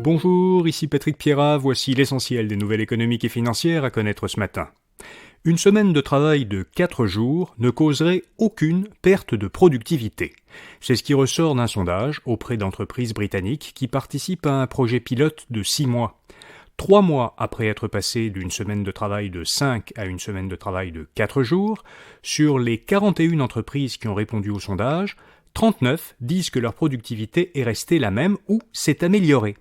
Bonjour, ici Patrick Pierrat, voici l'essentiel des nouvelles économiques et financières à connaître ce matin. Une semaine de travail de 4 jours ne causerait aucune perte de productivité. C'est ce qui ressort d'un sondage auprès d'entreprises britanniques qui participent à un projet pilote de 6 mois. 3 mois après être passé d'une semaine de travail de 5 à une semaine de travail de 4 jours, sur les 41 entreprises qui ont répondu au sondage, 39 disent que leur productivité est restée la même ou s'est améliorée.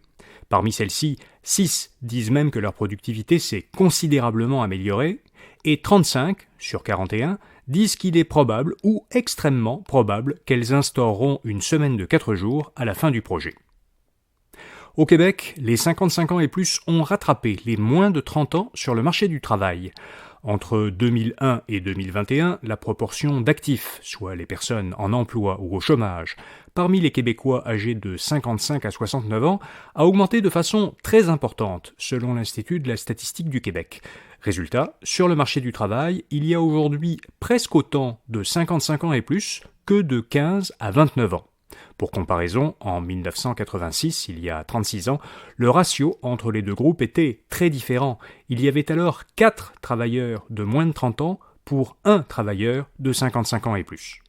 Parmi celles-ci, 6 disent même que leur productivité s'est considérablement améliorée, et 35 sur 41 disent qu'il est probable ou extrêmement probable qu'elles instaureront une semaine de 4 jours à la fin du projet. Au Québec, les 55 ans et plus ont rattrapé les moins de 30 ans sur le marché du travail. Entre 2001 et 2021, la proportion d'actifs, soit les personnes en emploi ou au chômage, parmi les Québécois âgés de 55 à 69 ans, a augmenté de façon très importante, selon l'Institut de la statistique du Québec. Résultat, sur le marché du travail, il y a aujourd'hui presque autant de 55 ans et plus que de 15 à 29 ans. Pour comparaison, en 1986, il y a 36 ans, le ratio entre les deux groupes était très différent. Il y avait alors 4 travailleurs de moins de 30 ans pour 1 travailleur de 55 ans et plus.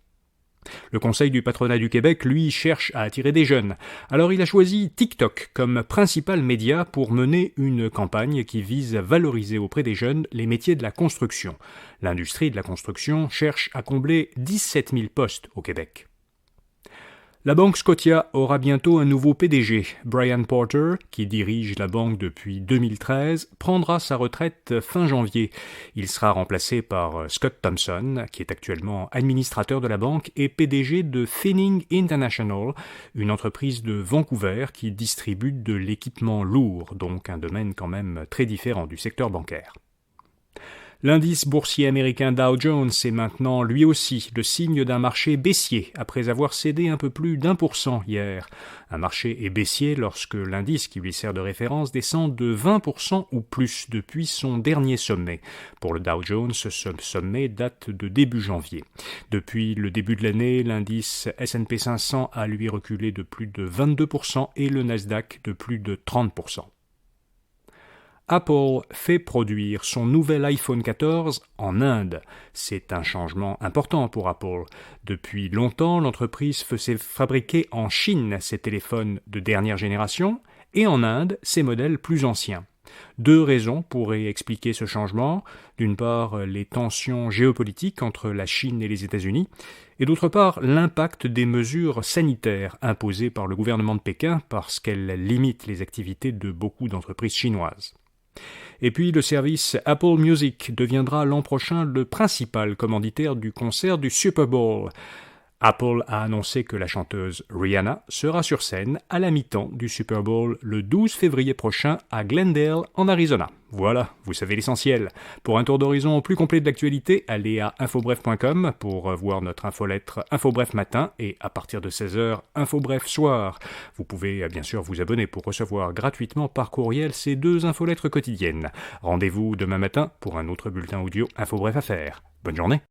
Le Conseil du patronat du Québec, lui, cherche à attirer des jeunes. Alors il a choisi TikTok comme principal média pour mener une campagne qui vise à valoriser auprès des jeunes les métiers de la construction. L'industrie de la construction cherche à combler 17 000 postes au Québec. La Banque Scotia aura bientôt un nouveau PDG. Brian Porter, qui dirige la banque depuis 2013, prendra sa retraite fin janvier. Il sera remplacé par Scott Thompson, qui est actuellement administrateur de la banque et PDG de Finning International, une entreprise de Vancouver qui distribue de l'équipement lourd, donc un domaine quand même très différent du secteur bancaire. L'indice boursier américain Dow Jones est maintenant lui aussi le signe d'un marché baissier après avoir cédé un peu plus d'1% hier. Un marché est baissier lorsque l'indice qui lui sert de référence descend de 20% ou plus depuis son dernier sommet. Pour le Dow Jones, ce sommet date de début janvier. Depuis le début de l'année, l'indice S&P 500 a lui reculé de plus de 22% et le Nasdaq de plus de 30%. Apple fait produire son nouvel iPhone 14 en Inde. C'est un changement important pour Apple. Depuis longtemps, l'entreprise faisait fabriquer en Chine ses téléphones de dernière génération et en Inde ses modèles plus anciens. 2 raisons pourraient expliquer ce changement. D'une part, les tensions géopolitiques entre la Chine et les États-Unis, et d'autre part, l'impact des mesures sanitaires imposées par le gouvernement de Pékin parce qu'elles limitent les activités de beaucoup d'entreprises chinoises. Et puis le service Apple Music deviendra l'an prochain le principal commanditaire du concert du Super Bowl. Apple a annoncé que la chanteuse Rihanna sera sur scène à la mi-temps du Super Bowl le 12 février prochain à Glendale, en Arizona. Voilà, vous savez l'essentiel. Pour un tour d'horizon plus complet de l'actualité, allez à infobref.com pour voir notre infolettre Infobref matin et à partir de 16h, Infobref soir. Vous pouvez bien sûr vous abonner pour recevoir gratuitement par courriel ces 2 infolettres quotidiennes. Rendez-vous demain matin pour un autre bulletin audio Infobref à faire. Bonne journée.